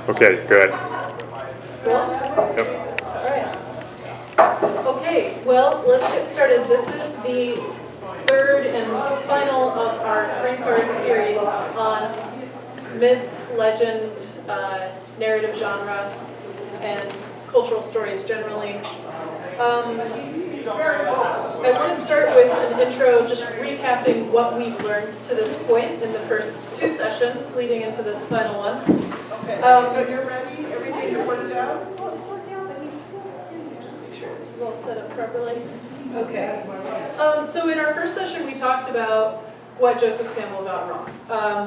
Okay, good. Well, Yep. all right. Okay, well, let's get started. This is the third and final of our three-part series on myth, legend, narrative genre, and cultural stories generally. I want to start with an intro, just recapping what we've learned to this point in the first two sessions leading into this final one. Okay, so you're ready? Everything's worked out? Just make sure this is all set up properly. Okay. So in our first session, we talked about what Joseph Campbell got wrong.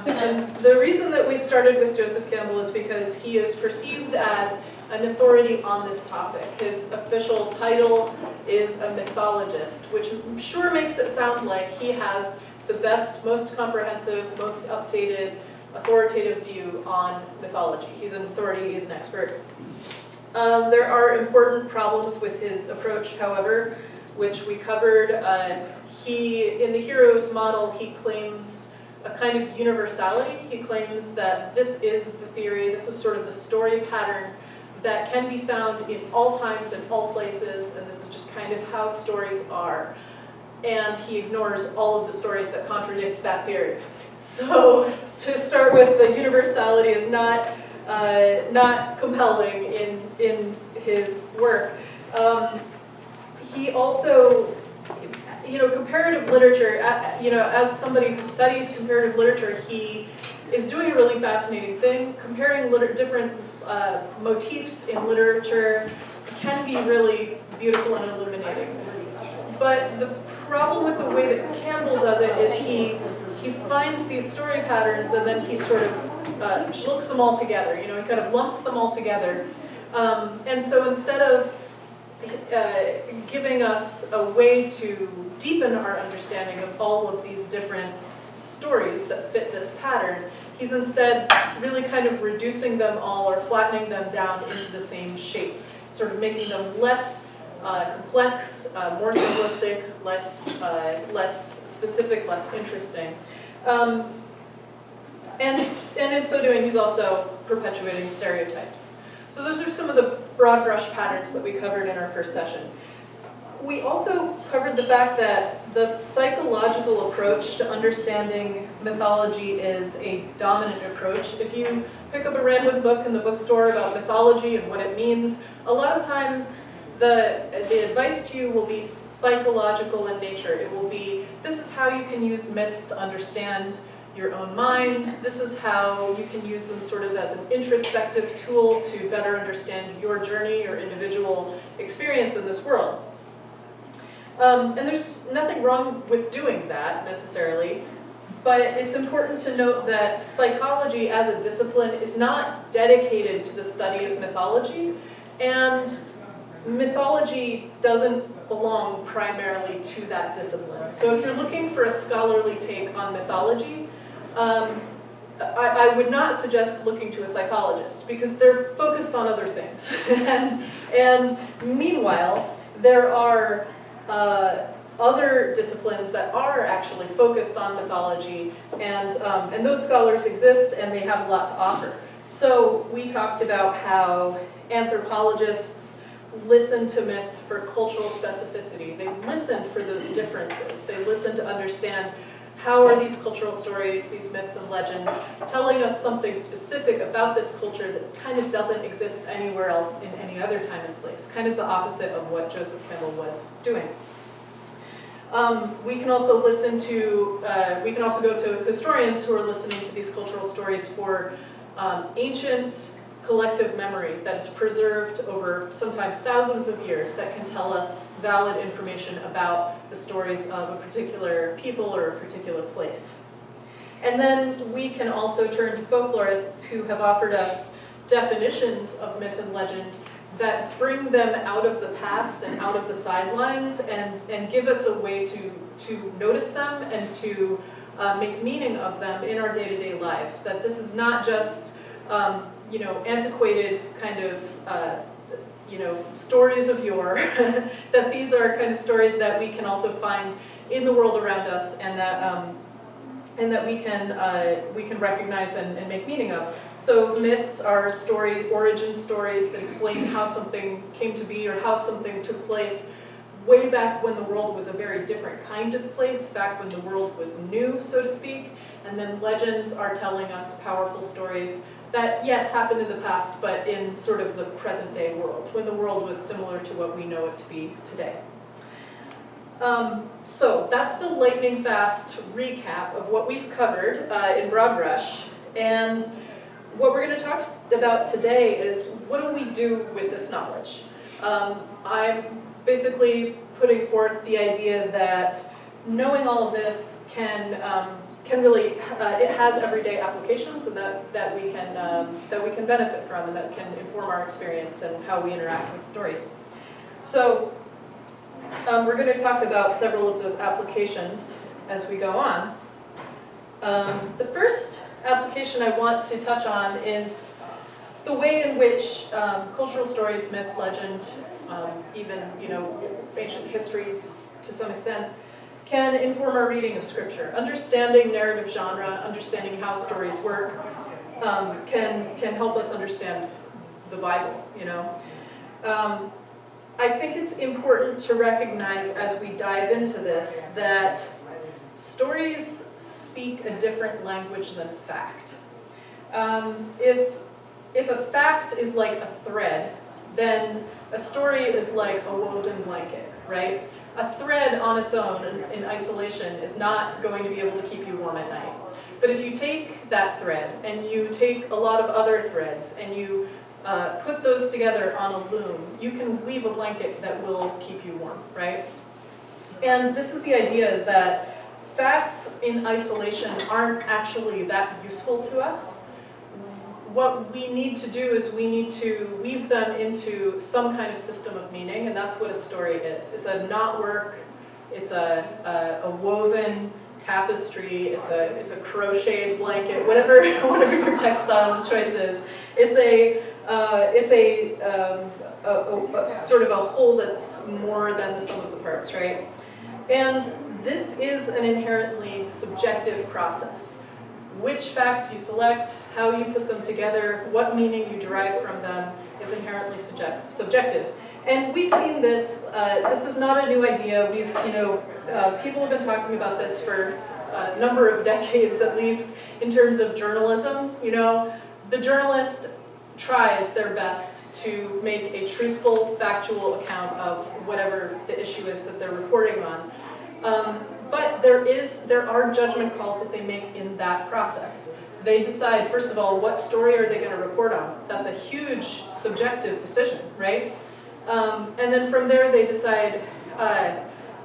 And the reason that we started with Joseph Campbell is because he is perceived as an authority on this topic. His official title is a mythologist, which sure makes it sound like he has the best, most comprehensive, most updated, authoritative view on mythology. He's an authority, he's an expert. There are important problems with his approach, however, which we covered. In the hero's model, he claims a kind of universality. He claims that this is the theory, this is sort of the story pattern that can be found in all times and all places, and this is just kind of how stories are. And he ignores all of the stories that contradict that theory. So to start with, the universality is not compelling in his work. He also, comparative literature, as somebody who studies comparative literature, he is doing a really fascinating thing. Comparing different motifs in literature can be really beautiful and illuminating. But the problem with the way that Campbell does it is he finds these story patterns and then he sort of looks them all together. He kind of lumps them all together. And so instead of giving us a way to deepen our understanding of all of these different stories that fit this pattern, he's instead really kind of reducing them all or flattening them down into the same shape, sort of making them less complex, more simplistic, less specific, less interesting. And in so doing, he's also perpetuating stereotypes. So those are some of the broad brush patterns that we covered in our first session. We also covered the fact that the psychological approach to understanding mythology is a dominant approach. If you pick up a random book in the bookstore about mythology and what it means, a lot of times the advice to you will be psychological in nature. It will be, this is how you can use myths to understand your own mind. This is how you can use them sort of as an introspective tool to better understand your journey, your individual experience in this world. And there's nothing wrong with doing that necessarily, but it's important to note that psychology as a discipline is not dedicated to the study of mythology, and mythology doesn't belong primarily to that discipline. So if you're looking for a scholarly take on mythology, I would not suggest looking to a psychologist because they're focused on other things. and meanwhile, there are other disciplines that are actually focused on mythology, and those scholars exist and they have a lot to offer. So we talked about how anthropologists listen to myth for cultural specificity. They listen for those differences. They listen to understand how are these cultural stories, these myths and legends, telling us something specific about this culture that kind of doesn't exist anywhere else in any other time and place, kind of the opposite of what Joseph Campbell was doing. We can also go to historians who are listening to these cultural stories for ancient collective memory that is preserved over sometimes thousands of years that can tell us valid information about the stories of a particular people or a particular place. And then we can also turn to folklorists who have offered us definitions of myth and legend that bring them out of the past and out of the sidelines and give us a way to notice them and to make meaning of them in our day-to-day lives. That this is not just antiquated kind of stories of yore, that these are kind of stories that we can also find in the world around us, and and that we can recognize and make meaning of. So myths are origin stories that explain how something came to be or how something took place way back when the world was a very different kind of place, back when the world was new, so to speak. And then legends are telling us powerful stories that, yes, happened in the past, but in sort of the present day world, when the world was similar to what we know it to be today. So that's the lightning fast recap of what we've covered in broad brush. And what we're going to talk about today is, what do we do with this knowledge? I'm basically putting forth the idea that knowing all of this can really, it has everyday applications, and that we can benefit from, and that can inform our experience and how we interact with stories. So we're going to talk about several of those applications as we go on. The first application I want to touch on is the way in which cultural stories, myth, legend, even ancient histories to some extent, can inform our reading of Scripture. Understanding narrative genre, understanding how stories work, can help us understand the Bible. I think it's important to recognize as we dive into this that stories speak a different language than fact. If a fact is like a thread, then a story is like a woven blanket, right? A thread on its own in isolation is not going to be able to keep you warm at night. But if you take that thread and you take a lot of other threads and you put those together on a loom, you can weave a blanket that will keep you warm, right? And this is the idea, is that facts in isolation aren't actually that useful to us. What we need to do is we need to weave them into some kind of system of meaning, and that's what a story is. It's a knotwork, it's a woven tapestry, it's a crocheted blanket, whatever your textile choice is. It's a sort of a whole that's more than the sum of the parts, right? And this is an inherently subjective process. Which facts you select, how you put them together, what meaning you derive from them is inherently subjective. And we've seen this. This is not a new idea. People have been talking about this for a number of decades, at least, in terms of journalism. The journalist tries their best to make a truthful, factual account of whatever the issue is that they're reporting on. But there are judgment calls that they make in that process. They decide, first of all, what story are they going to report on? That's a huge subjective decision, right? And then from there, they decide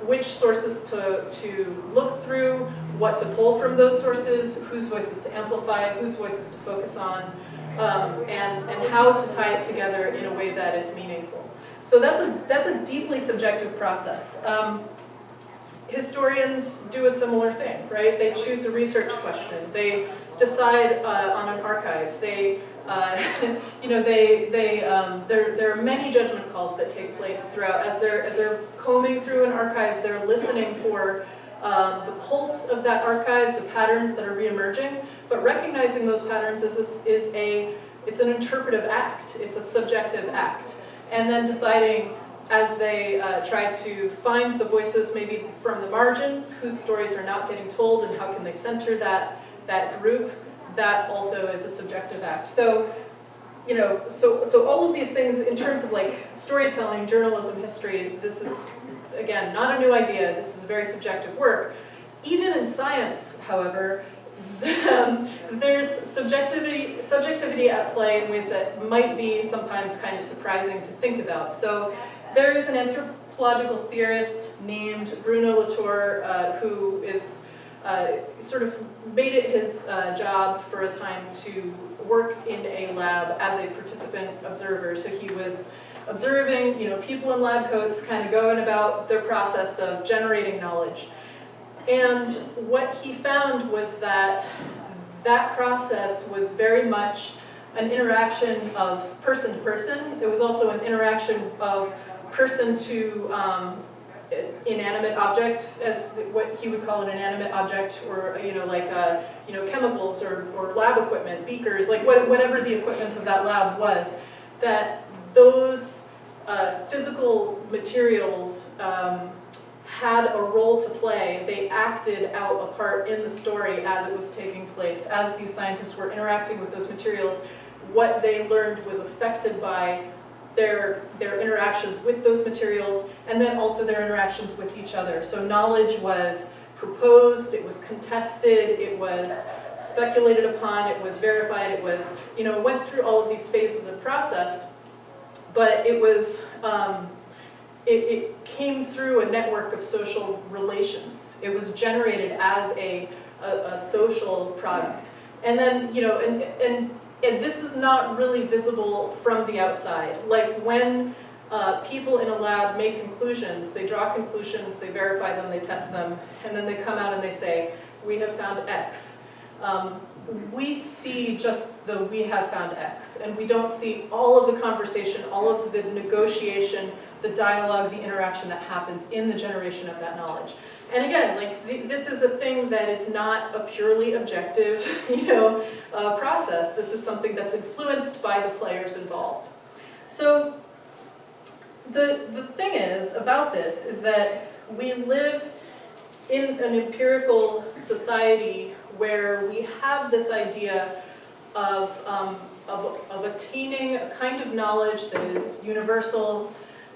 which sources to look through, what to pull from those sources, whose voices to amplify, whose voices to focus on, and how to tie it together in a way that is meaningful. So that's a deeply subjective process. Historians do a similar thing, right? They choose a research question. They decide on an archive. There are many judgment calls that take place throughout. As they're combing through an archive, they're listening for the pulse of that archive, the patterns that are reemerging. But recognizing those patterns it's an interpretive act. It's a subjective act, and then deciding, as they try to find the voices maybe from the margins, whose stories are not getting told, and how can they center that group, that also is a subjective act. So all of these things in terms of like storytelling, journalism, history, this is, again, not a new idea. This is very subjective work. Even in science, however, there's subjectivity at play in ways that might be sometimes kind of surprising to think about. So there is an anthropological theorist named Bruno Latour who is sort of made it his job for a time to work in a lab as a participant observer. So he was observing, people in lab coats kind of going about their process of generating knowledge. And what he found was that process was very much an interaction of person to person. It was also an interaction of person to inanimate object, as what he would call an inanimate object, or chemicals or lab equipment, beakers, like whatever the equipment of that lab was, that those physical materials had a role to play. They acted out a part in the story as it was taking place. As these scientists were interacting with those materials, what they learned was affected by their interactions with those materials, and then also their interactions with each other. So knowledge was proposed, it was contested, it was speculated upon, it was verified, it was, went through all of these phases of process, but it was, it came through a network of social relations. It was generated as a social product. And then, and this is not really visible from the outside. Like when people in a lab make conclusions, they draw conclusions, they verify them, they test them, and then they come out and they say, we have found X. We see just the we have found X, and we don't see all of the conversation, all of the negotiation, the dialogue, the interaction that happens in the generation of that knowledge. And again, this is a thing that is not a purely objective, process. This is something that's influenced by the players involved. So the thing is about this is that we live in an empirical society where we have this idea of attaining a kind of knowledge that is universal,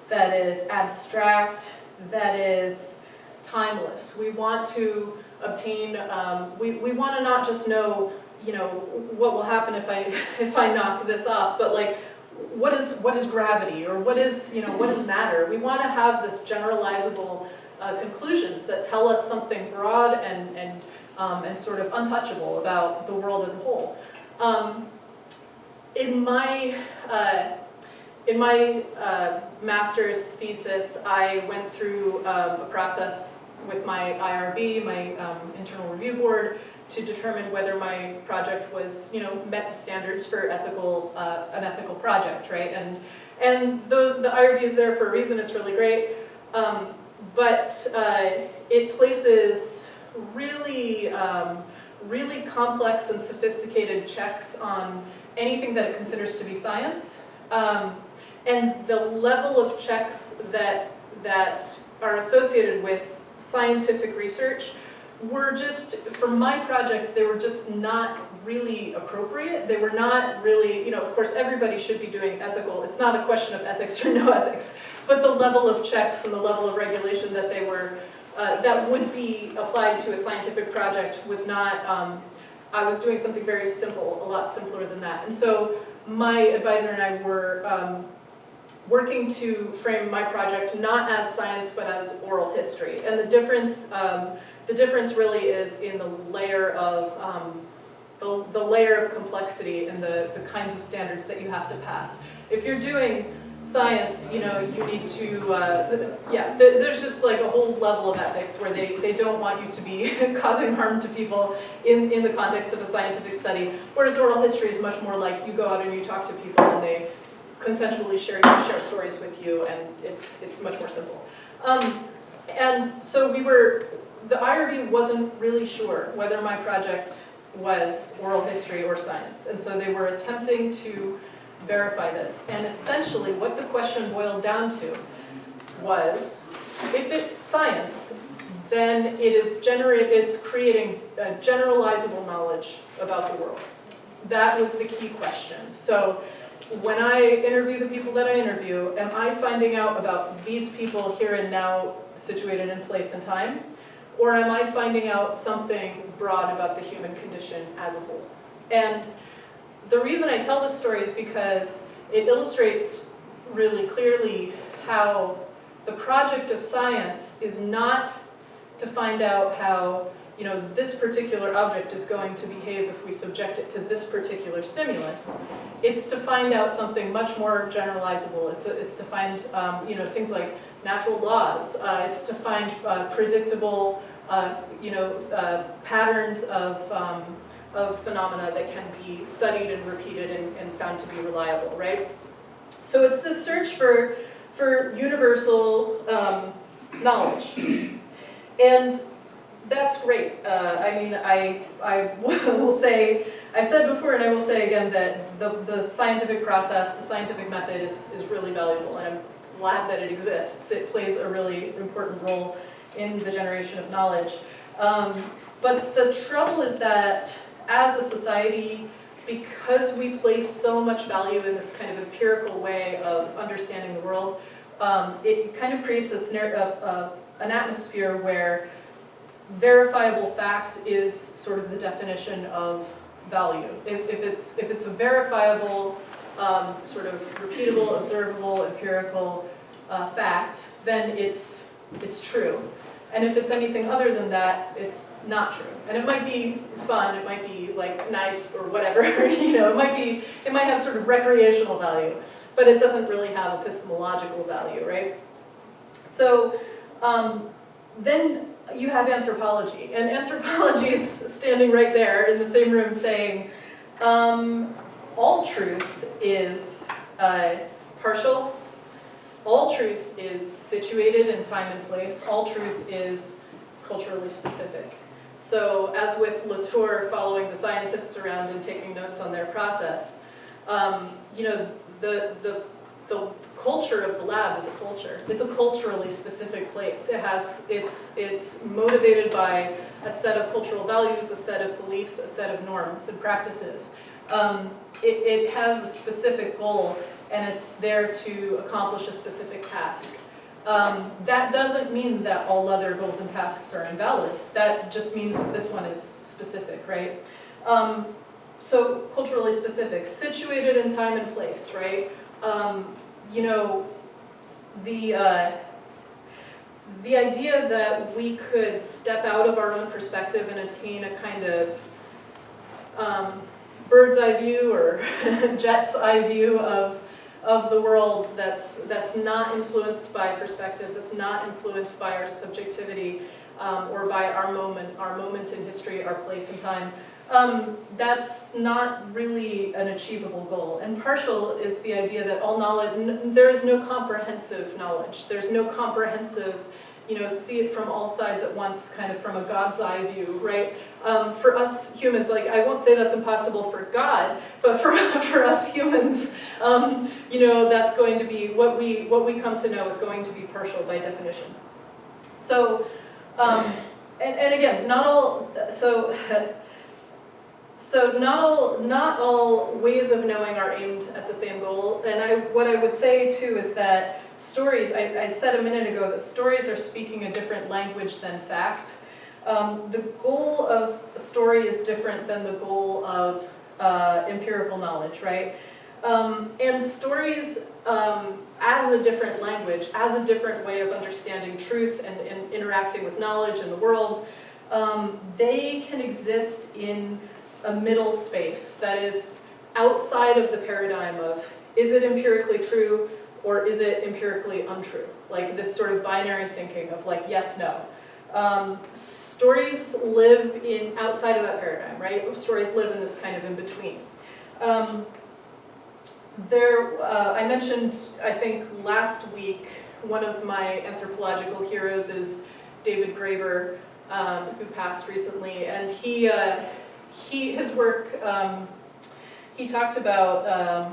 that is abstract, that is timeless. We want to obtain, we want to not just know, what will happen if I knock this off, but like, what is gravity, or what is matter? We want to have this generalizable conclusions that tell us something broad and sort of untouchable about the world as a whole. In my master's thesis, I went through a process with my IRB, my internal review board, to determine whether my project was, met the standards for an ethical project, right? And the IRB is there for a reason. It's really great, but it places really, really complex and sophisticated checks on anything that it considers to be science. And the level of checks that are associated with scientific research were just, for my project, they were just not really appropriate. They were not really, of course everybody should be doing ethical. It's not a question of ethics or no ethics, but the level of checks and the level of regulation that they were, that would be applied to a scientific project was not, I was doing something very simple, a lot simpler than that. And so my advisor and I were working to frame my project not as science but as oral history. And the difference really is in the layer of the layer of complexity and the kinds of standards that you have to pass. If you're doing science, you need to, there's just like a whole level of ethics where they don't want you to be causing harm to people in the context of a scientific study, whereas oral history is much more like you go out and you talk to people and they consensually share stories with you, and it's much more simple. And so the IRB wasn't really sure whether my project was oral history or science, and so they were attempting to verify this. And essentially what the question boiled down to was, if it's science, then it's creating a generalizable knowledge about the world. That was the key question. So when I interview the people that I interview, am I finding out about these people here and now, situated in place and time? Or am I finding out something broad about the human condition as a whole? And the reason I tell this story is because it illustrates really clearly how the project of science is not to find out how this particular object is going to behave if we subject it to this particular stimulus. It's to find out something much more generalizable. It's to find things like natural laws. It's to find predictable patterns of phenomena that can be studied and repeated and found to be reliable, right? So it's this search for universal knowledge. And that's great. I mean, I will say, I've said before and I will say again that the scientific process, the scientific method is really valuable, and I'm glad that it exists. It plays a really important role in the generation of knowledge. But the trouble is that as a society, because we place so much value in this kind of empirical way of understanding the world, it kind of creates an atmosphere where verifiable fact is sort of the definition of value. If it's a verifiable, sort of repeatable, observable, empirical fact, then it's true. And if it's anything other than that, it's not true. And it might be fun, it might be like nice or whatever, you know, it might have sort of recreational value, but it doesn't really have epistemological value, right? So then you have anthropology, and anthropology is standing right there in the same room saying, all truth is partial. All truth is situated in time and place. All truth is culturally specific. So as with Latour following the scientists around and taking notes on their process, you know, the culture of the lab is a culture. It's a culturally specific place. It's motivated by a set of cultural values, a set of beliefs, a set of norms and practices. It has a specific goal, and it's there to accomplish a specific task. That doesn't mean that all other goals and tasks are invalid. That just means that this one is specific, right? So culturally specific, situated in time and place, right? You know, the idea that we could step out of our own perspective and attain a kind of bird's eye view or jet's eye view of the world that's not influenced by perspective, that's not influenced by our subjectivity or by our moment in history, our place in time. That's not really an achievable goal. And partial is the idea that all knowledge, there is no comprehensive knowledge. There's no comprehensive, you know, see it from all sides at once, kind of from a God's eye view, right? For us humans, like, I won't say that's impossible for God, but for us humans, you know, that's going to be, what we come to know is going to be partial by definition. So, and again, not all, so not all ways of knowing are aimed at the same goal. And what I would say too is that stories, I said a minute ago that stories are speaking a different language than fact. The goal of a story is different than the goal of empirical knowledge, right? And stories as a different language, as a different way of understanding truth and interacting with knowledge in the world, they can exist in a middle space that is outside of the paradigm of, is it empirically true or is it empirically untrue? Like this sort of binary thinking of like, yes, no. Stories live outside of that paradigm, right? Stories live in this kind of in-between. I mentioned, I think last week, one of my anthropological heroes is David Graeber, who passed recently, and his work, he talked about,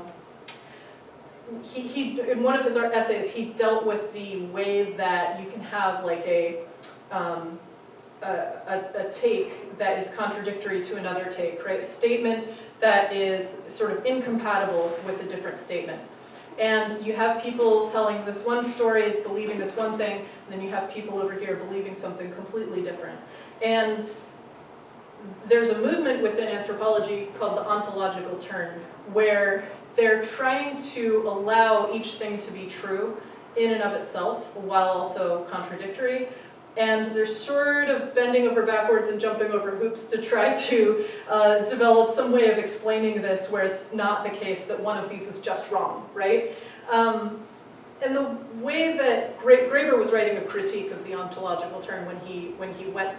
in one of his essays, he dealt with the way that you can have like a take that is contradictory to another take, right? A statement that is sort of incompatible with a different statement. And you have people telling this one story, believing this one thing, and then you have people over here believing something completely different. And there's a movement within anthropology called the ontological turn, where they're trying to allow each thing to be true in and of itself, while also contradictory. And they're sort of bending over backwards and jumping over hoops to try to develop some way of explaining this where it's not the case that one of these is just wrong, right? And the way that Graeber was writing a critique of the ontological turn when he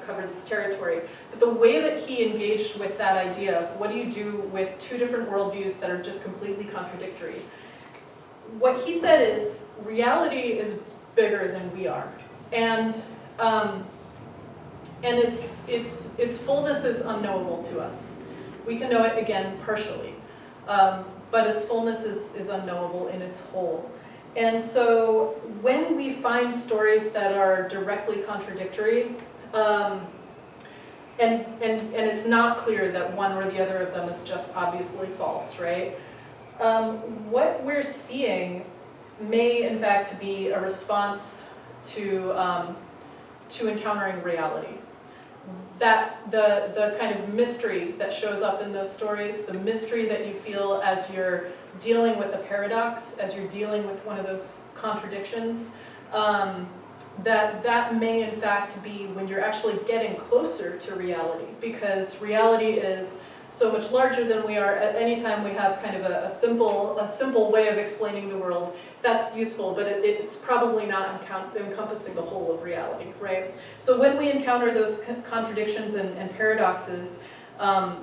covered this territory, but the way that he engaged with that idea of what do you do with two different worldviews that are just completely contradictory, what he said is reality is bigger than we are. And its fullness is unknowable to us. We can know it, again, partially. But its fullness is unknowable in its whole. And so when we find stories that are directly contradictory, and it's not clear that one or the other of them is just obviously false, right? What we're seeing may in fact be a response to encountering reality. That the kind of mystery that shows up in those stories, the mystery that you feel as you're dealing with a paradox, as you're dealing with one of those contradictions, that may in fact be when you're actually getting closer to reality, because reality is so much larger than we are. At any time we have kind of a simple way of explaining the world, that's useful, but it's probably not encompassing the whole of reality, right? So when we encounter those contradictions and paradoxes,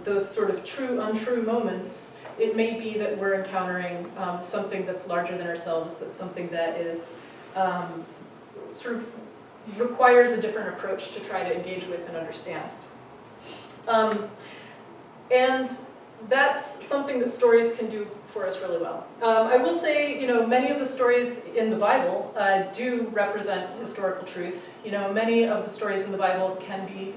those sort of true, untrue moments, it may be that we're encountering something that's larger than ourselves, that's something that is sort of requires a different approach to try to engage with and understand. And that's something that stories can do for us really well. I will say, many of the stories in the Bible do represent historical truth. Many of the stories in the Bible can be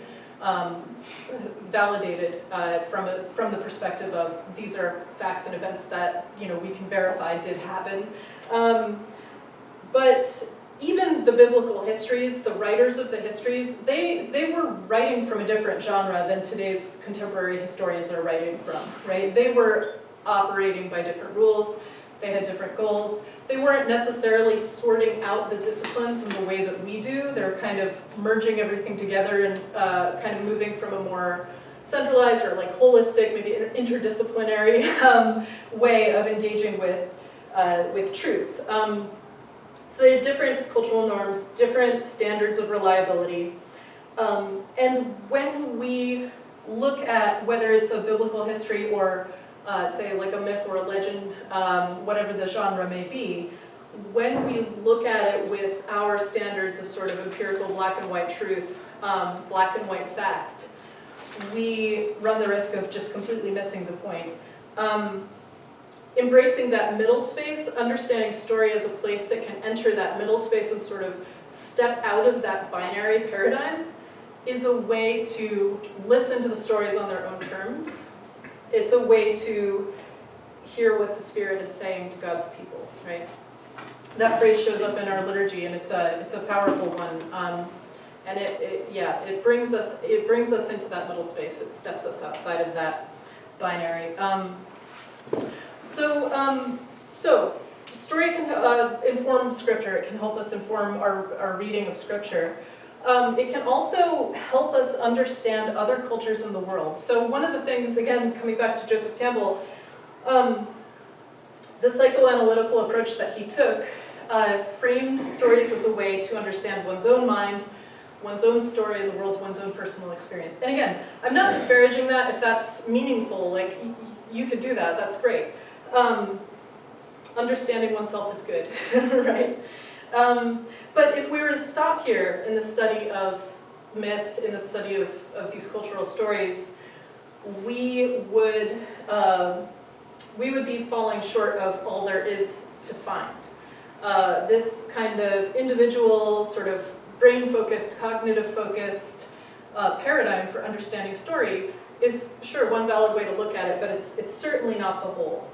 validated from the perspective of these are facts and events that we can verify did happen. But even the biblical histories, the writers of the histories, they were writing from a different genre than today's contemporary historians are writing from, right? They were operating by different rules, they had different goals. They weren't necessarily sorting out the disciplines in the way that we do. They're kind of merging everything together and kind of moving from a more centralized or like holistic, maybe an interdisciplinary way of engaging with truth. So they have different cultural norms, different standards of reliability. And when we look at whether it's a biblical history or say like a myth or a legend, whatever the genre may be, when we look at it with our standards of sort of empirical black and white truth, black and white fact, we run the risk of just completely missing the point. Embracing that middle space, understanding story as a place that can enter that middle space and sort of step out of that binary paradigm is a way to listen to the stories on their own terms. It's a way to hear what the Spirit is saying to God's people, right? That phrase shows up in our liturgy, and it's a powerful one. And it brings us into that middle space. It steps us outside of that binary. So story can inform Scripture. It can help us inform our reading of Scripture. It can also help us understand other cultures in the world. So one of the things, again, coming back to Joseph Campbell, the psychoanalytical approach that he took framed stories as a way to understand one's own mind, one's own story in the world, one's own personal experience. And again, I'm not disparaging that if that's meaningful, like you could do that, that's great. Understanding oneself is good, right? But if we were to stop here in the study of myth, in the study of these cultural stories, we would be falling short of all there is to find. This kind of individual, sort of brain-focused, cognitive-focused paradigm for understanding story is, sure, one valid way to look at it, but it's certainly not the whole.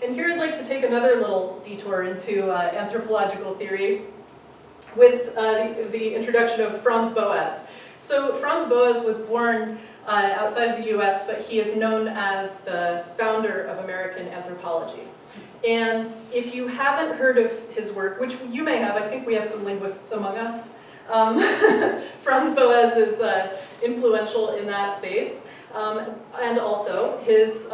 And here I'd like to take another little detour into anthropological theory with the introduction of Franz Boas. So Franz Boas was born outside of the US, but he is known as the founder of American anthropology. And if you haven't heard of his work, which you may have, I think we have some linguists among us, Franz Boas is influential in that space. And also his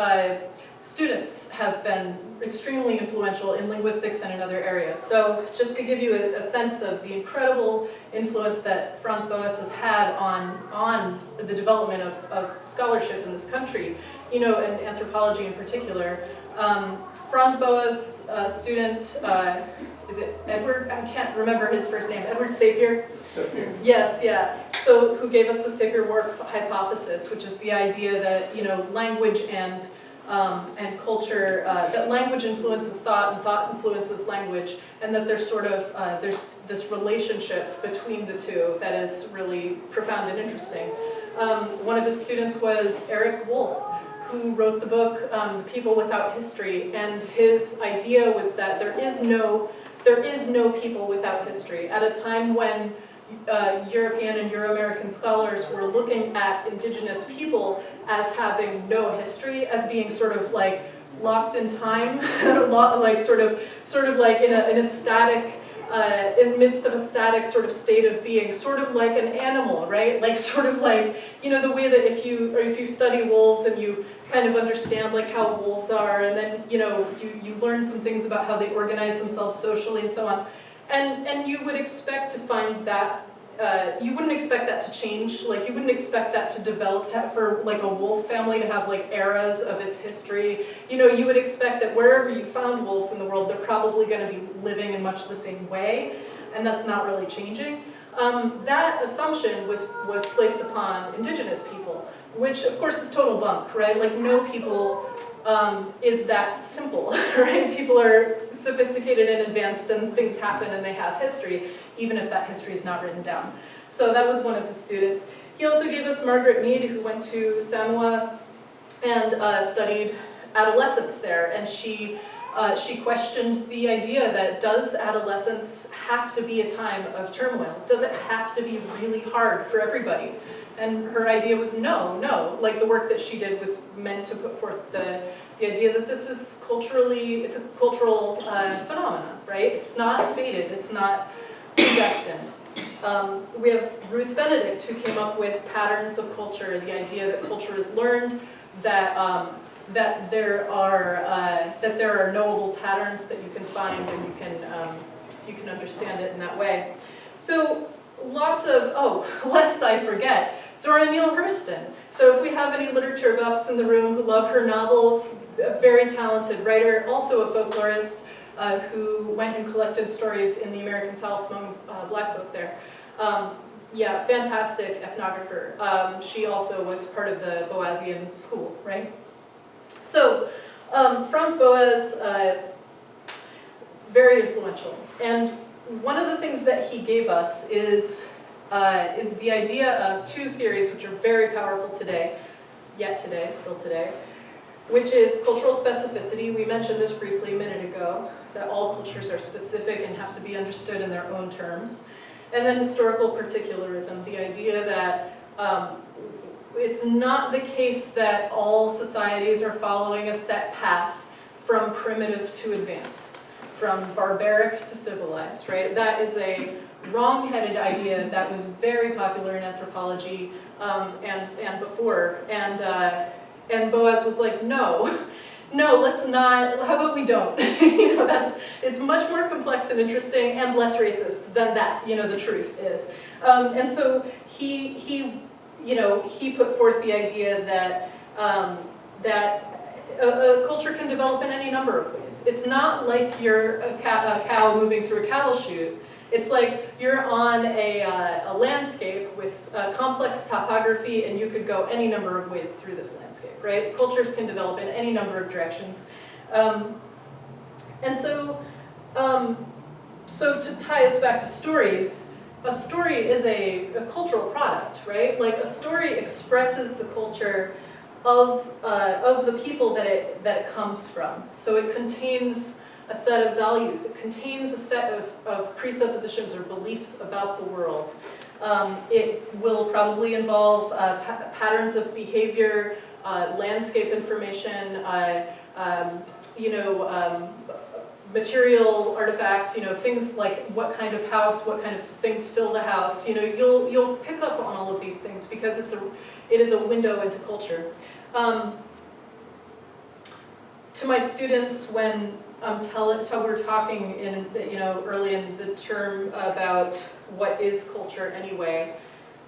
students have been extremely influential in linguistics and in other areas. So just to give you a sense of the incredible influence that Franz Boas has had on the development of scholarship in this country, you know, and anthropology in particular. Franz Boas' student, is it Edward? I can't remember his first name. Edward Sapir? Sapir. Yes, yeah. So who gave us the Sapir-Whorf hypothesis, which is the idea that, you know, language and culture, that language influences thought and thought influences language, and that there's sort of, there's this relationship between the two that is really profound and interesting. One of his students was Eric Wolf, who wrote the book, The People Without History, and his idea was that there is no people without history. At a time when European and Euro-American scholars were looking at indigenous people as having no history, as being sort of like locked in time, like sort of like in a static, in the midst of a static sort of state of being, sort of like an animal, right? Like sort of like, you know, the way that if you study wolves and you kind of understand like how wolves are, and then, you know, you learn some things about how they organize themselves socially and so on. And you would expect to find that, you wouldn't expect that to change, like you wouldn't expect that to develop for like a wolf family to have like eras of its history. You know, you would expect that wherever you found wolves in the world, they're probably going to be living in much the same way, and that's not really changing. That assumption was placed upon indigenous people, which of course is total bunk, right? Like no people is that simple, right? People are sophisticated and advanced and things happen and they have history, even if that history is not written down. So that was one of his students. He also gave us Margaret Mead, who went to Samoa and studied adolescence there, and she questioned the idea that does adolescence have to be a time of turmoil? Does it have to be really hard for everybody? And her idea was no. Like the work that she did was meant to put forth the idea that this is culturally, it's a cultural phenomenon, right? It's not fated, it's not predestined. We have Ruth Benedict, who came up with patterns of culture, the idea that culture is learned, that there are knowable patterns that you can find and you can understand it in that way. So lots of, lest I forget, Zora Neale Hurston. So if we have any literature buffs in the room who love her novels, a very talented writer, also a folklorist who went and collected stories in the American South among black folk there. Yeah, fantastic ethnographer. She also was part of the Boasian school, right? So Franz Boas, very influential. And one of the things that he gave us is the idea of two theories which are very powerful today, still today, which is cultural specificity. We mentioned this briefly a minute ago, that all cultures are specific and have to be understood in their own terms. And then historical particularism, the idea that it's not the case that all societies are following a set path from primitive to advanced, from barbaric to civilized, right? That is a wrong-headed idea that was very popular in anthropology and before. And Boas was like, no, let's not, how about we don't? You know, it's much more complex and interesting and less racist than that, you know, the truth is. And so he put forth the idea that a culture can develop in any number of ways. It's not like you're a cow moving through a cattle chute. It's like you're on a landscape with complex topography, and you could go any number of ways through this landscape, right? Cultures can develop in any number of directions. And so to tie us back to stories, a story is a cultural product, right? Like a story expresses the culture of the people that it comes from. So it contains a set of values. It contains a set of presuppositions or beliefs about the world. It will probably involve patterns of behavior, landscape information, material artifacts, things like what kind of house, what kind of things fill the house. You'll pick up on all of these things because it is a window into culture. to my students when we're talking in, early in the term about what is culture anyway,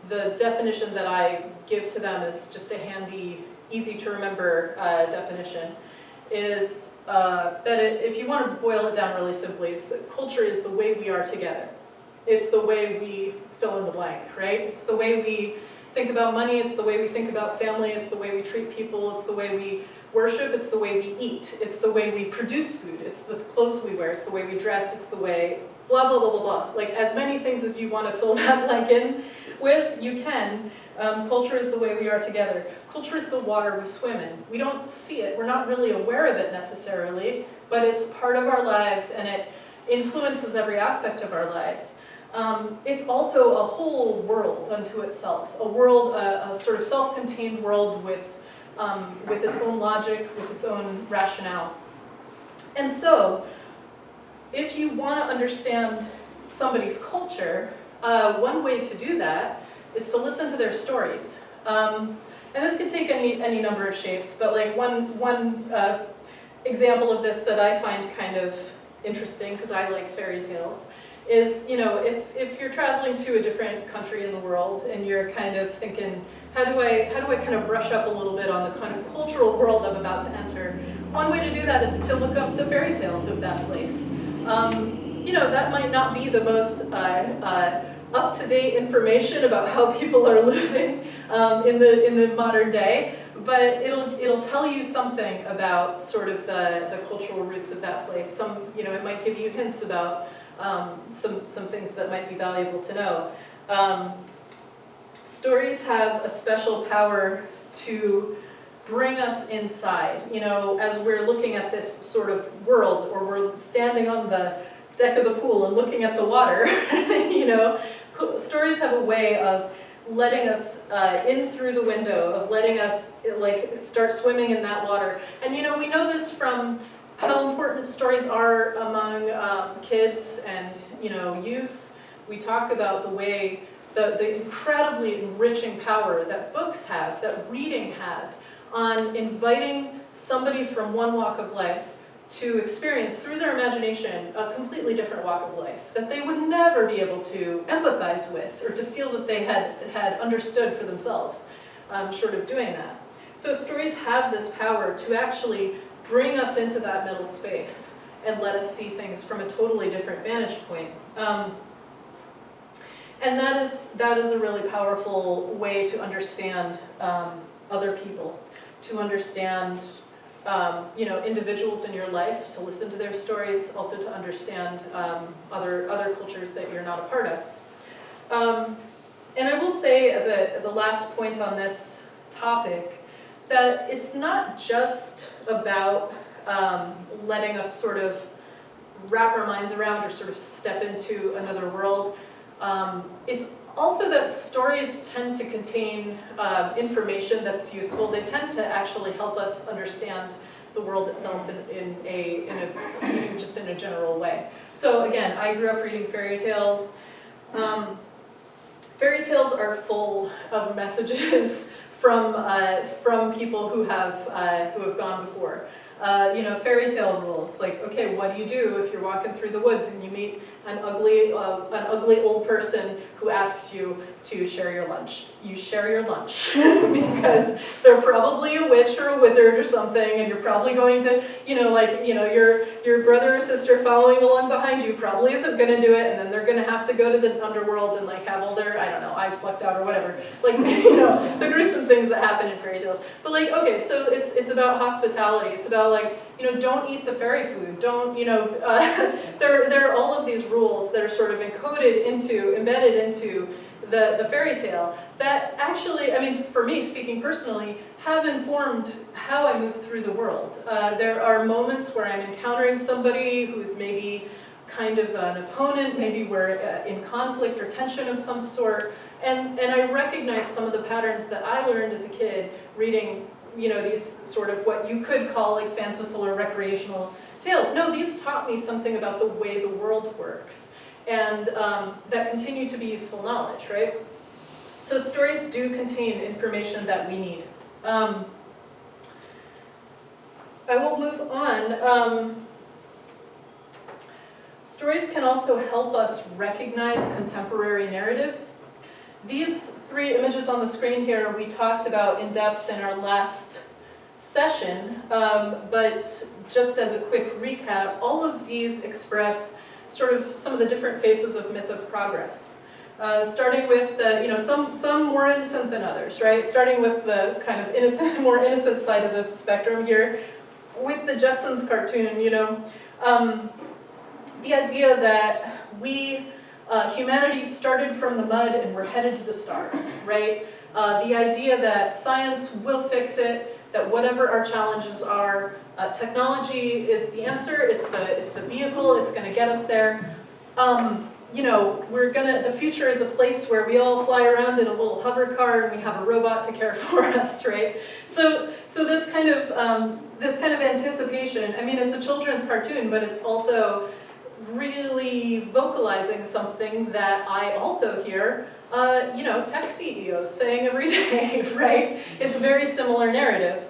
the definition that I give to them is just a handy, easy to remember definition, is that if you want to boil it down really simply, it's that culture is the way we are together. It's the way we fill in the blank, right? It's the way we think about money, it's the way we think about family, it's the way we treat people, it's the way we worship, it's the way we eat, it's the way we produce food, it's the clothes we wear, it's the way we dress, it's the way blah, blah, blah, blah, blah. Like as many things as you want to fill that blank in with, you can. Culture is the way we are together. Culture is the water we swim in. We don't see it, we're not really aware of it necessarily, but it's part of our lives and it influences every aspect of our lives. It's also a whole world unto itself, a world, a sort of self-contained world with its own logic, with its own rationale. And so, if you want to understand somebody's culture, one way to do that is to listen to their stories. And this can take any number of shapes, but like one example of this that I find kind of interesting, because I like fairy tales, is, if you're traveling to a different country in the world and you're kind of thinking, how do I kind of brush up a little bit on the kind of cultural world I'm about to enter? One way to do that is to look up the fairy tales of that place. That might not be the most up-to-date information about how people are living in the modern day, but it'll tell you something about sort of the cultural roots of that place. It might give you hints about some things that might be valuable to know. Stories have a special power to bring us inside. As we're looking at this sort of world, or we're standing on the deck of the pool and looking at the water, stories have a way of letting us in through the window, of letting us start swimming in that water. And we know this from how important stories are among kids and youth. We talk about the way the incredibly enriching power that books have, that reading has, on inviting somebody from one walk of life to experience through their imagination a completely different walk of life that they would never be able to empathize with or to feel that they had understood for themselves, short of doing that. So stories have this power to actually bring us into that middle space and let us see things from a totally different vantage point. And that is a really powerful way to understand other people, to understand individuals in your life, to listen to their stories, also to understand other cultures that you're not a part of. And I will say, as a last point on this topic, that it's not just about letting us sort of wrap our minds around or sort of step into another world. It's also that stories tend to contain information that's useful. They tend to actually help us understand the world itself even just in a general way. So again, I grew up reading fairy tales. Fairy tales are full of messages from people who have gone before. Fairy tale rules, like, okay, what do you do if you're walking through the woods and you meet an ugly old person who asks you to share your lunch? You share your lunch because they're probably a witch or a wizard or something, and you're probably going to, your brother or sister following along behind you probably isn't going to do it, and then they're going to have to go to the underworld and have all their, eyes plucked out or whatever. The gruesome things that happen in fairy tales. But okay, so it's about hospitality. It's about don't eat the fairy food. Don't, there are all of these rules that are sort of embedded into the fairy tale that actually, for me, speaking personally, have informed how I move through the world. There are moments where I'm encountering somebody who's maybe kind of an opponent, maybe we're in conflict or tension of some sort, and I recognize some of the patterns that I learned as a kid reading these sort of what you could call fanciful or recreational tales. No, these taught me something about the way the world works, and that continue to be useful knowledge, right? So stories do contain information that we need. I will move on. Stories can also help us recognize contemporary narratives. These three images on the screen here we talked about in depth in our last session, but just as a quick recap, all of these express sort of some of the different phases of myth of progress. Starting with some more innocent than others, right? Starting with the kind of innocent, more innocent side of the spectrum here, with the Jetsons cartoon, the idea that humanity started from the mud and we're headed to the stars, right? The idea that science will fix it, that whatever our challenges are, technology is the answer, it's the vehicle, it's gonna get us there. The future is a place where we all fly around in a little hover car and we have a robot to care for us, right? So this kind of anticipation, I mean, it's a children's cartoon, but it's also really vocalizing something that I also hear, tech CEOs saying every day, right? It's a very similar narrative.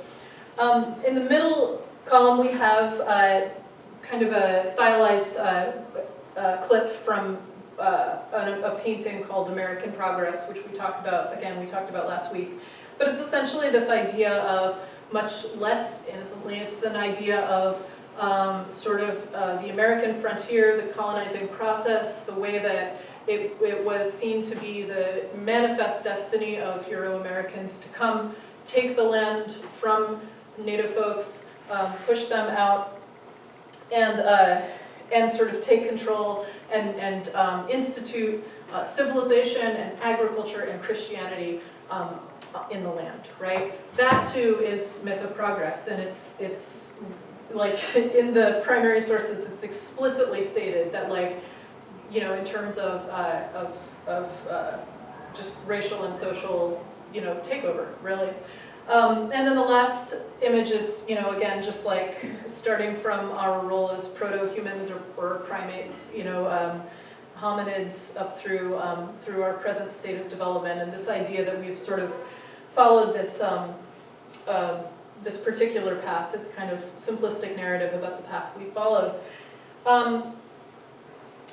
In the middle column, we have kind of a stylized clip from a painting called American Progress, which we talked about last week. But it's essentially this idea of, much less innocently, it's an idea of the American frontier, the colonizing process, the way that it was seen to be the manifest destiny of Euro-Americans to come take the land from Native folks, push them out, and sort of take control and institute civilization and agriculture and Christianity in the land, right? That too is myth of progress, and it's like in the primary sources, it's explicitly stated that, in terms of just racial and social, takeover, really. And then the last image is, again, just like starting from our role as proto-humans or primates, hominids up through our present state of development, and this idea that we've sort of followed this this particular path, this kind of simplistic narrative about the path we followed.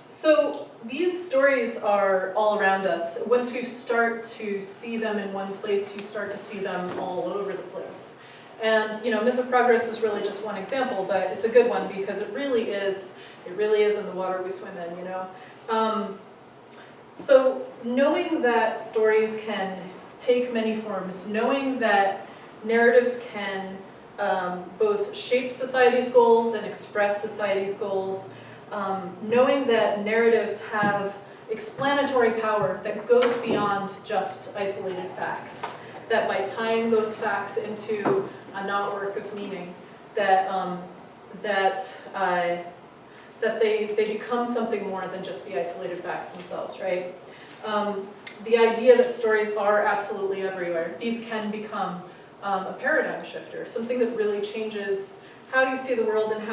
So these stories are all around us. Once you start to see them in one place, you start to see them all over the place. And myth of progress is really just one example, but it's a good one because it really is in the water we swim in, So knowing that stories can take many forms, knowing that narratives can both shape society's goals and express society's goals, knowing that narratives have explanatory power that goes beyond just isolated facts, that by tying those facts into a network of meaning, that they become something more than just the isolated facts themselves, right? The idea that stories are absolutely everywhere. These can become a paradigm shifter, something that really changes how you see the world and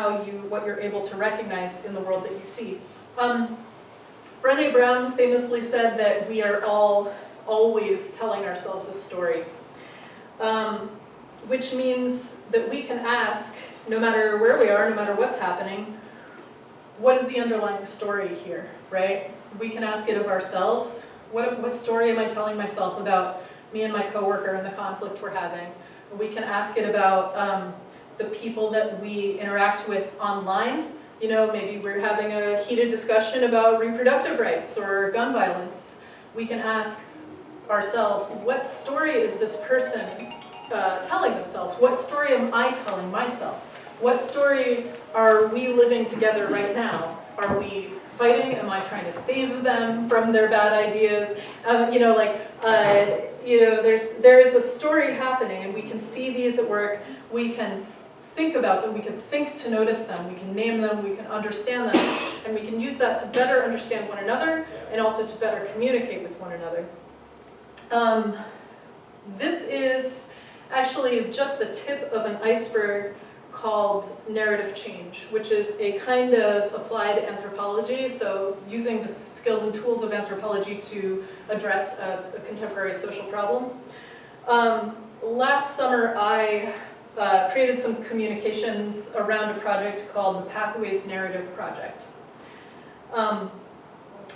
what you're able to recognize in the world that you see. Brené Brown famously said that we are all always telling ourselves a story, which means that we can ask, no matter where we are, no matter what's happening, what is the underlying story here, right? We can ask it of ourselves. What story am I telling myself about me and my coworker and the conflict we're having? We can ask it about the people that we interact with online. Maybe we're having a heated discussion about reproductive rights or gun violence. We can ask ourselves, what story is this person telling themselves? What story am I telling myself? What story are we living together right now? Are we fighting? Am I trying to save them from their bad ideas? There is a story happening, and we can see these at work. We can think about them. We can think to notice them. We can name them. We can understand them, and we can use that to better understand one another, and also to better communicate with one another. This is actually just the tip of an iceberg called narrative change, which is a kind of applied anthropology, so using the skills and tools of anthropology to address a contemporary social problem. Last summer, I created some communications around a project called the Pathways Narrative Project.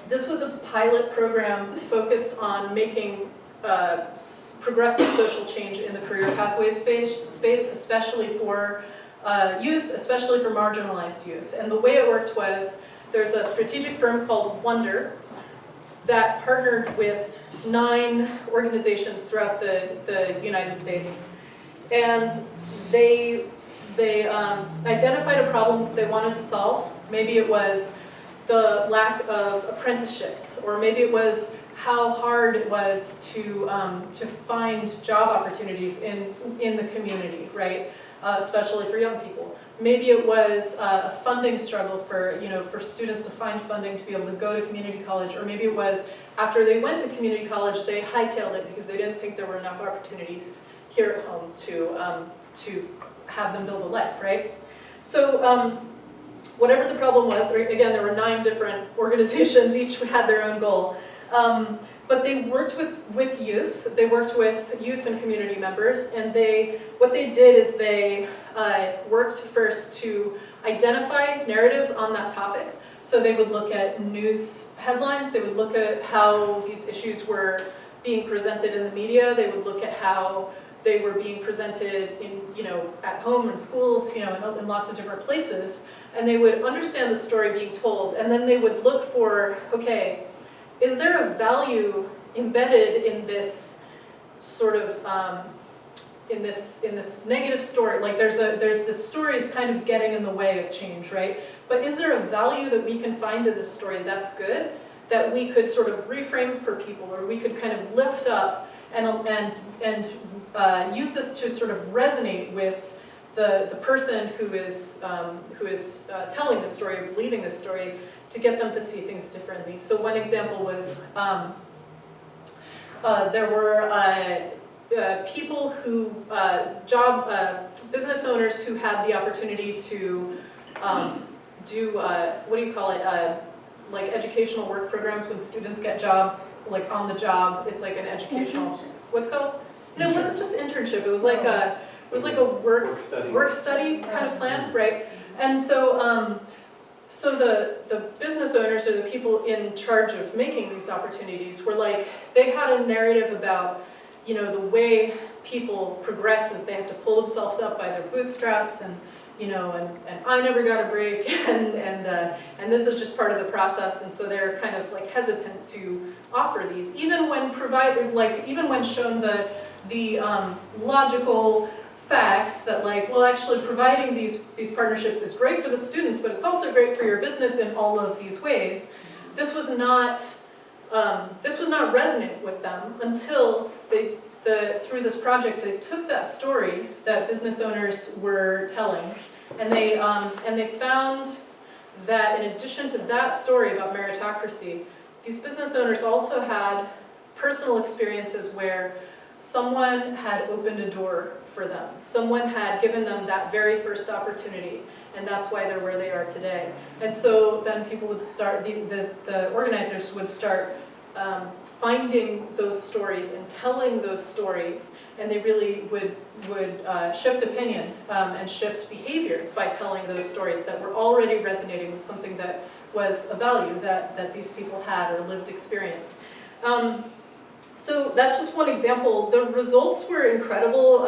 This was a pilot program focused on making progressive social change in the career pathways space, especially for youth, especially for marginalized youth. And the way it worked was, there's a strategic firm called Wonder that partnered with 9 organizations throughout the United States. And they identified a problem they wanted to solve. Maybe it was the lack of apprenticeships, or maybe it was how hard it was to find job opportunities in the community, right? Especially for young people. Maybe it was a funding struggle for students to find funding to be able to go to community college, or maybe it was after they went to community college, they hightailed it because they didn't think there were enough opportunities here at home to have them build a life, right? So whatever the problem was, again, there were 9 different organizations, each had their own goal. But they worked with youth. They worked with youth and community members, and what they did is they worked first to identify narratives on that topic. So they would look at news headlines. They would look at how these issues were being presented in the media. They would look at how they were being presented at home, in schools, in lots of different places. And they would understand the story being told, and then they would look for, okay, is there a value embedded in this sort of in this negative story? Like there's this story is kind of getting in the way of change, right? But is there a value that we can find in this story that's good, that we could sort of reframe for people, or we could kind of lift up and use this to sort of resonate with the person who is telling this story or believing this story, to get them to see things differently. So one example was there were people who, business owners who had the opportunity to do, what do you call it, like educational work programs when students get jobs, like on the job. It's like an educational, what's it called? No, it wasn't just internship. It was like a work study kind of plan, right? And so, so the business owners, or the people in charge of making these opportunities, were like, they had a narrative about, the way people progress is they have to pull themselves up by their bootstraps, and and I never got a break, and this is just part of the process, and so they're kind of like hesitant to offer these, even when shown the logical facts that actually providing these partnerships is great for the students, but it's also great for your business in all of these ways. This was not resonant with them until through this project, they took that story that business owners were telling, and they found that in addition to that story about meritocracy, these business owners also had personal experiences where someone had opened a door for them. Someone had given them that very first opportunity, and that's why they're where they are today. And so then people would start, the organizers would start finding those stories and telling those stories, and they really would shift opinion and shift behavior by telling those stories that were already resonating with something that was a value that these people had, or lived experience. So that's just one example. The results were incredible.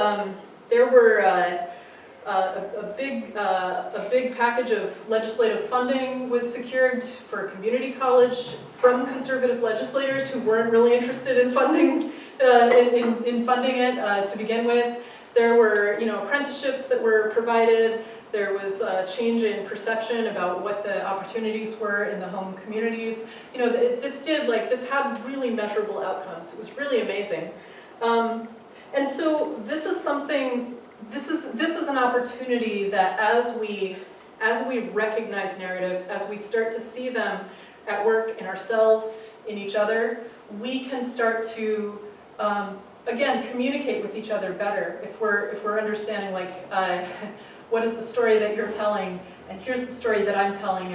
There were a big package of legislative funding was secured for community college from conservative legislators who weren't really interested in funding in funding it to begin with. There were apprenticeships that were provided. There was a change in perception about what the opportunities were in the home communities. This had really measurable outcomes. It was really amazing. And so this is something, this is an opportunity that as we recognize narratives, as we start to see them at work in ourselves, in each other, we can start to, again, communicate with each other better if we're understanding what is the story that you're telling, and here's the story that I'm telling,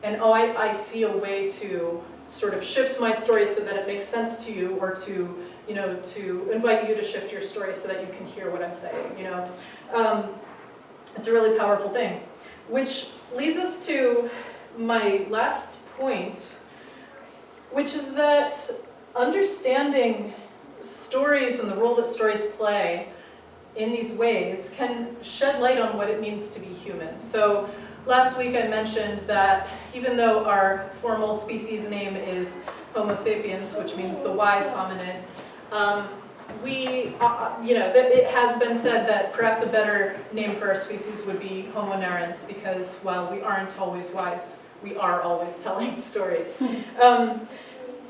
and oh, I see a way to sort of shift my story so that it makes sense to you, or to to invite you to shift your story so that you can hear what I'm saying, It's a really powerful thing. Which leads us to my last point, which is that understanding stories and the role that stories play in these ways can shed light on what it means to be human. So last week I mentioned that even though our formal species name is Homo sapiens, which means the wise hominid, it has been said that perhaps a better name for our species would be Homo narrans, because while we aren't always wise, we are always telling stories.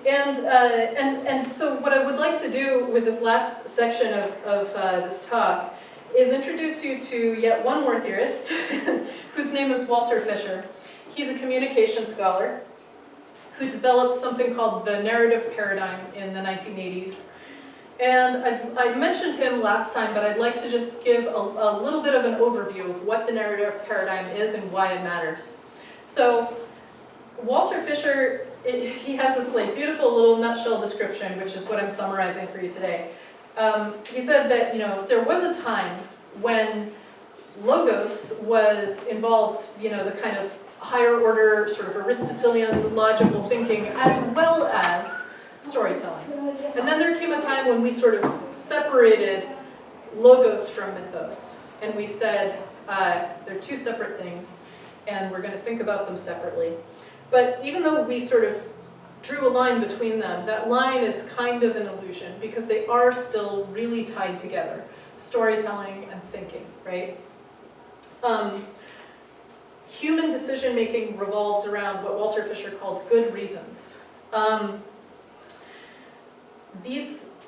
And so what I would like to do with this last section of this talk is introduce you to yet one more theorist, whose name is Walter Fisher. He's a communication scholar who developed something called the narrative paradigm in the 1980s. And I mentioned him last time, but I'd like to just give a little bit of an overview of what the narrative paradigm is and why it matters. So Walter Fisher, he has this beautiful little nutshell description, which is what I'm summarizing for you today. He said that there was a time when logos was involved, the kind of higher order sort of Aristotelian logical thinking, as well as storytelling. And then there came a time when we sort of separated logos from mythos, and we said they're two separate things, and we're going to think about them separately. But even though we sort of drew a line between them, that line is kind of an illusion, because they are still really tied together, storytelling and thinking, right? Human decision-making revolves around what Walter Fisher called good reasons.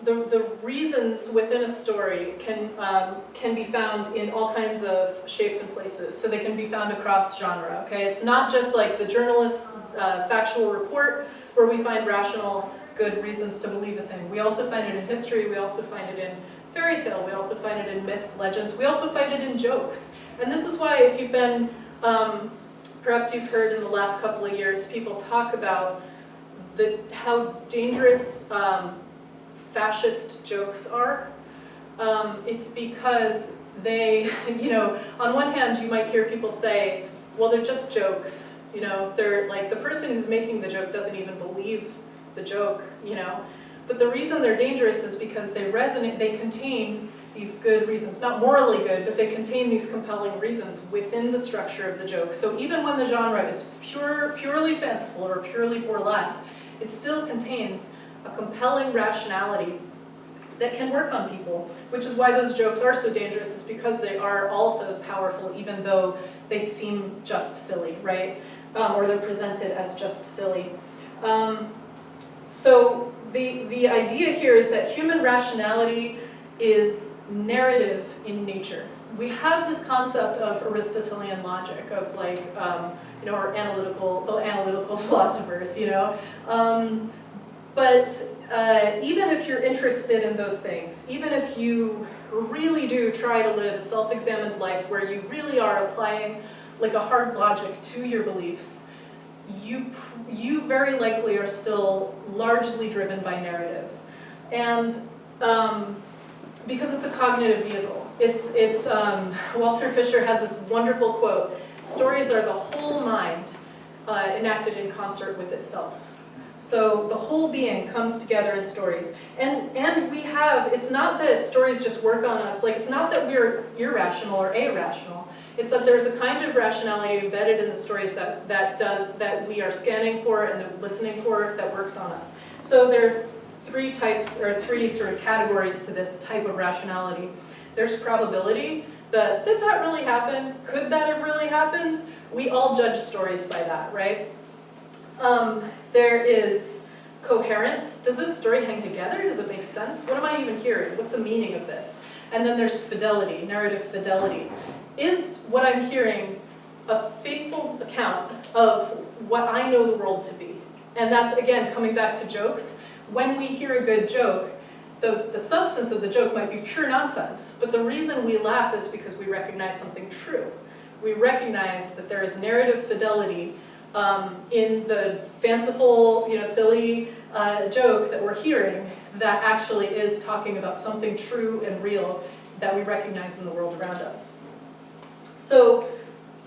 The reasons within a story can be found in all kinds of shapes and places. So they can be found across genre, okay? It's not just like the journalist's factual report where we find rational, good reasons to believe a thing. We also find it in history, we also find it in fairy tale, we also find it in myths, legends, we also find it in jokes. And this is why if you've been, perhaps you've heard in the last couple of years, people talk about how dangerous fascist jokes are. It's because they, on one hand you might hear people say, well, they're just jokes. They're like, the person who's making the joke doesn't even believe the joke, But the reason they're dangerous is because they contain these good reasons, not morally good, but they contain these compelling reasons within the structure of the joke. So even when the genre is purely fanciful or purely for laugh, it still contains a compelling rationality that can work on people, which is why those jokes are so dangerous, is because they are also powerful, even though they seem just silly, right? Or they're presented as just silly. So the idea here is that human rationality is narrative in nature. We have this concept of Aristotelian logic, of or analytical philosophers, But even if you're interested in those things, even if you really do try to live a self-examined life where you really are applying like a hard logic to your beliefs, you very likely are still largely driven by narrative. And because it's a cognitive vehicle. Walter Fisher has this wonderful quote, "Stories are the whole mind enacted in concert with itself." So the whole being comes together in stories. And it's not that stories just work on us, it's not that we're irrational or irrational. It's that there's a kind of rationality embedded in the stories that we are scanning for and listening for that works on us. So there are three sort of categories to this type of rationality. There's probability, did that really happen? Could that have really happened? We all judge stories by that, right? There is coherence. Does this story hang together? Does it make sense? What am I even hearing? What's the meaning of this? And then there's fidelity, narrative fidelity. Is what I'm hearing a faithful account of what I know the world to be? And that's, again, coming back to jokes. When we hear a good joke, the substance of the joke might be pure nonsense, but the reason we laugh is because we recognize something true. We recognize that there is narrative fidelity in the fanciful, silly joke that we're hearing that actually is talking about something true and real that we recognize in the world around us. So,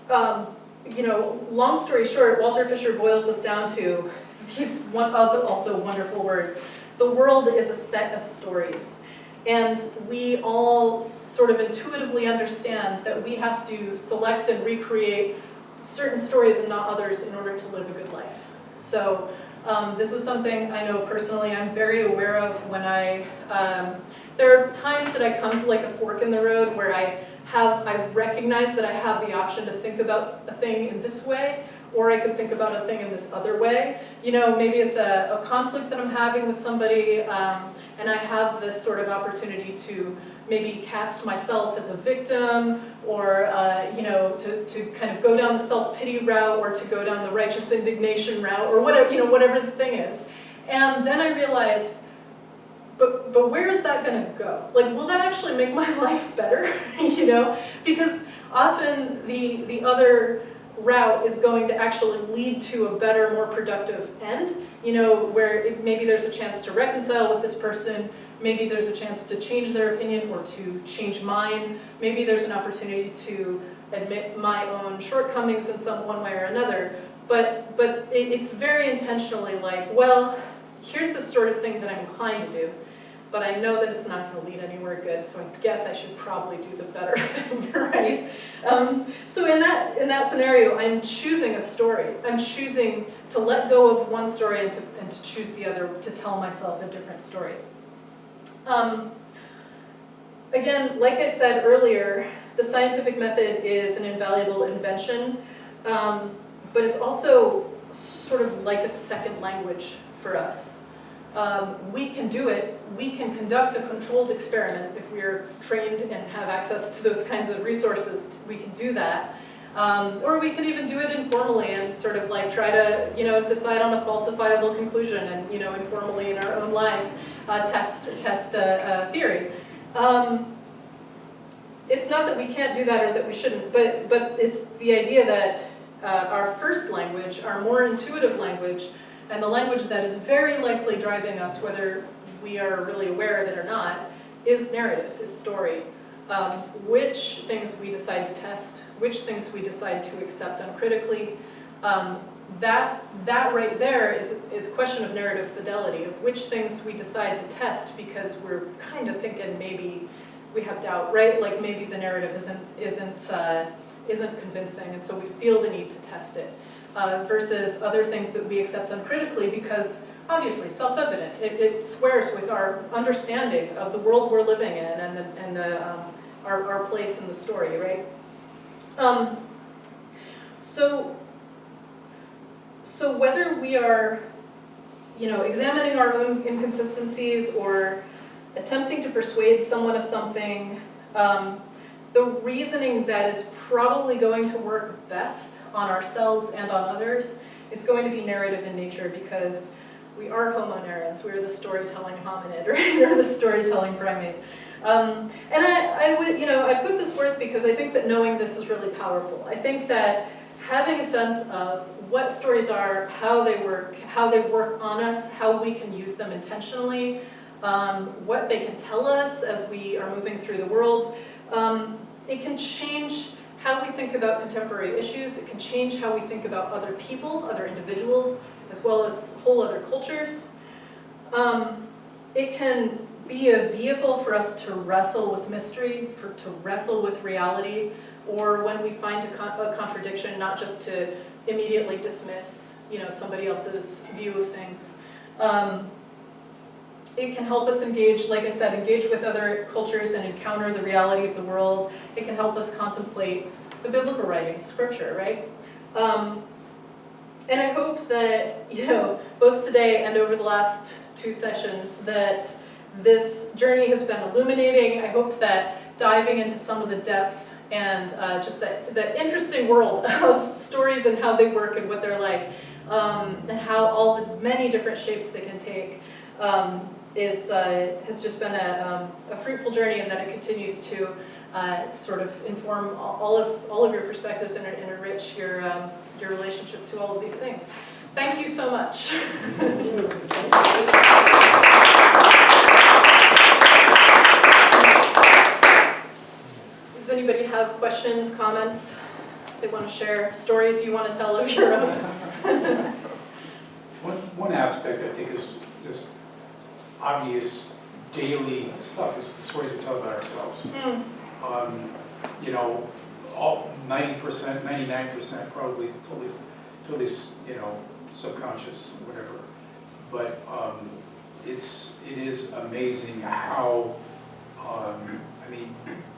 long story short, Walter Fisher boils this down to these also wonderful words. The world is a set of stories. And we all sort of intuitively understand that we have to select and recreate certain stories and not others in order to live a good life. So this is something I know personally I'm very aware of when there are times that I come to like a fork in the road where I recognize that I have the option to think about a thing in this way, or I could think about a thing in this other way. Maybe it's a conflict that I'm having with somebody, and I have this sort of opportunity to maybe cast myself as a victim, or to kind of go down the self-pity route, or to go down the righteous indignation route, or whatever the thing is. And then I realize, but where is that going to go? Like, will that actually make my life better? Because often the other route is going to actually lead to a better, more productive end, where maybe there's a chance to reconcile with this person, maybe there's a chance to change their opinion or to change mine, maybe there's an opportunity to admit my own shortcomings in one way or another, but it's very intentionally like, well, here's the sort of thing that I'm inclined to do, but I know that it's not going to lead anywhere good, so I guess I should probably do the better thing, right? So in that scenario, I'm choosing a story. I'm choosing to let go of one story and to choose the other, to tell myself a different story. Again, like I said earlier, the scientific method is an invaluable invention, but it's also sort of like a second language for us. We can do it. We can conduct a controlled experiment if we're trained and have access to those kinds of resources. We can do that. Or we can even do it informally and sort of like try to, decide on a falsifiable conclusion and, informally in our own lives, test theory. It's not that we can't do that or that we shouldn't, but it's the idea that our first language, our more intuitive language, and the language that is very likely driving us, whether we are really aware of it or not, is narrative, is story. Which things we decide to test, which things we decide to accept uncritically, that right there is a question of narrative fidelity, of which things we decide to test because we're kind of thinking maybe we have doubt, right? Like maybe the narrative isn't convincing, and so we feel the need to test it. Versus other things that we accept uncritically because, obviously, self-evident. It squares with our understanding of the world we're living in and our place in the story, right? So whether we are, examining our own inconsistencies or attempting to persuade someone of something, the reasoning that is probably going to work best on ourselves and on others is going to be narrative in nature because we are homo narrans, we're the storytelling hominid, right? Or the storytelling primate. And I put this forth because I think that knowing this is really powerful. I think that having a sense of what stories are, how they work on us, how we can use them intentionally, what they can tell us as we are moving through the world, it can change how we think about contemporary issues. It can change how we think about other people, other individuals, as well as whole other cultures. It can be a vehicle for us to wrestle with mystery, to wrestle with reality, or when we find a contradiction, not just to immediately dismiss, somebody else's view of things. It can help us engage, like I said, engage with other cultures and encounter the reality of the world. It can help us contemplate the biblical writings, scripture, right? And I hope that, both today and over the last 2 sessions, that this journey has been illuminating. I hope that diving into some of the depth and just the interesting world of stories and how they work and what they're like, and how all the many different shapes they can take, has just been a fruitful journey, and that it continues to sort of inform all of your perspectives and enrich your relationship to all of these things. Thank you so much. Thank you. anybody have questions, comments? They want to share stories you want to tell of your own? One aspect I think is just obvious daily stuff is the stories we tell about ourselves. You know, all 90%, 99% probably totally, you know, subconscious, whatever. But it is amazing how, I mean,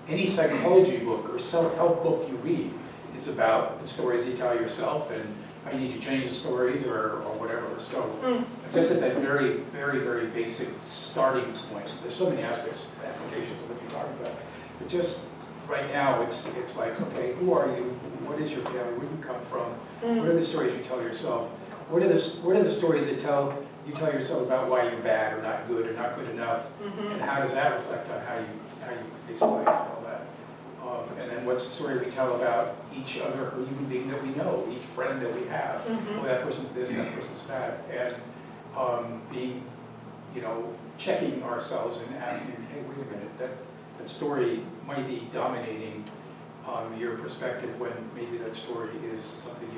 any psychology book or self-help book you read is about the stories you tell yourself and how you need to change the stories or whatever. So just at that very, very, very basic starting point, there's so many aspects, applications of what you're talking about. But just right now, it's like, okay, who are you? What is your family? Where do you come from? What are the stories you tell yourself? What are the stories that you tell yourself about why you're bad or not good or not good enough? And how does that reflect on how you face life and all that? And then what's the story we tell about each other human being that we know, each friend that we have? Oh, that person's this, that person's that. And being, you know, checking ourselves and asking, hey, wait a minute, that story might be dominating your perspective when maybe that story is something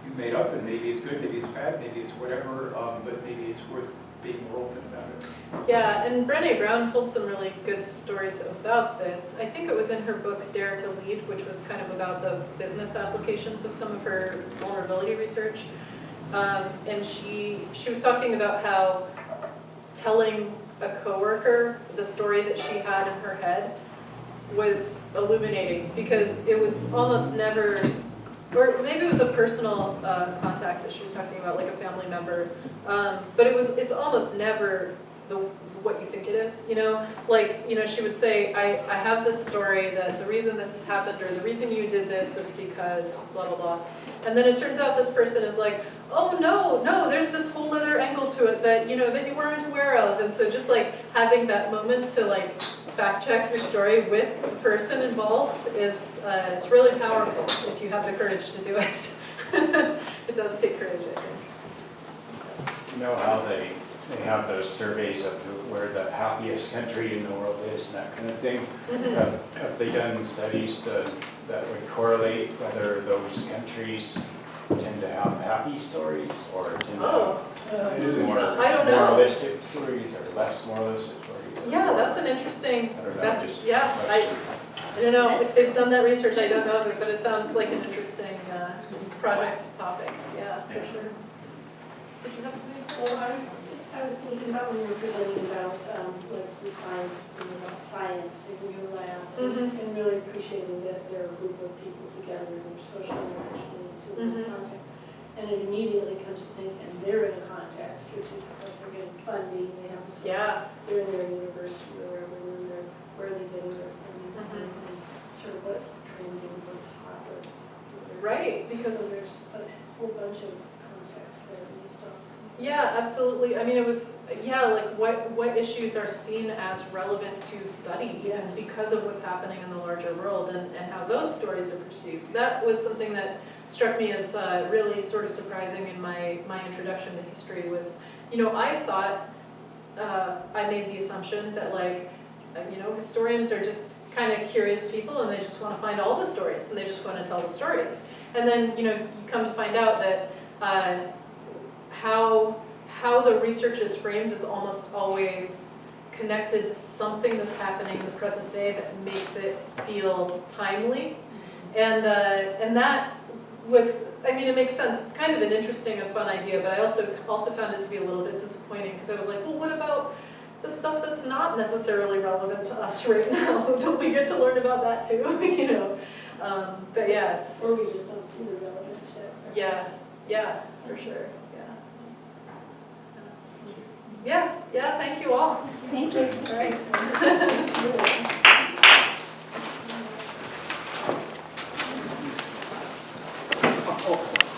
you've made up, and maybe it's good, maybe it's bad, maybe it's whatever, but maybe it's worth being more open about it. Yeah, and Brené Brown told some really good stories about this. I think it was in her book Dare to Lead, which was kind of about the business applications of some of her vulnerability research. And she was talking about how telling a coworker the story that she had in her head was illuminating, because it was almost never, or maybe it was a personal contact that she was talking about, like a family member, but it's almost never what you think it is, you know? Like, you know, she would say, I have this story that the reason this happened, or the reason you did this is because blah, blah, blah. And then it turns out this person is like, oh no, there's this whole other angle to it that, you know, that you weren't aware of. And so just like having that moment to like fact check your story with the person involved is, it's really powerful if you have the courage to do it. It does take courage, I think. You know how they have those surveys of where the happiest country in the world is and that kind of thing? Have they done studies that would correlate whether those countries tend to have happy stories or tend to have more moralistic stories or less moralistic stories? Yeah, that's an interesting, I don't know, that's, yeah, I don't know if they've done that research, I don't know of it, but it sounds like an interesting project topic, yeah, for sure. Did you have something? Well, I was thinking about when we were presenting about like the science, about science in your lab, and really appreciating that there are a group of people together and there's social interaction in this context. And it immediately comes to think, and they're in a context, which is, of course, they're getting funding, they have a they're in their university or wherever, where are they getting their funding from, and sort of what's trending, what's hot, Right, because so there's a whole bunch of context there and stuff. Yeah, absolutely. I mean, it was, yeah, like what issues are seen as relevant to study even because of what's happening in the larger world and how those stories are perceived. That was something that struck me as really sort of surprising in my introduction to history was, you know, I thought, I made the assumption that like, you know, historians are just kind of curious people and they just want to find all the stories and they just want to tell the stories. And then, you know, you come to find out that how the research is framed is almost always connected to something that's happening in the present day that makes it feel timely. And that was, I mean, it makes sense. It's kind of an interesting and fun idea, but I also found it to be a little bit disappointing because I was like, well, what about the stuff that's not necessarily relevant to us right now? Don't we get to learn about that too? You know, but yeah, it's. Or we just don't see the relevance yet. Yeah, for sure. Yeah, thank you all. Thank you. All right. Oh.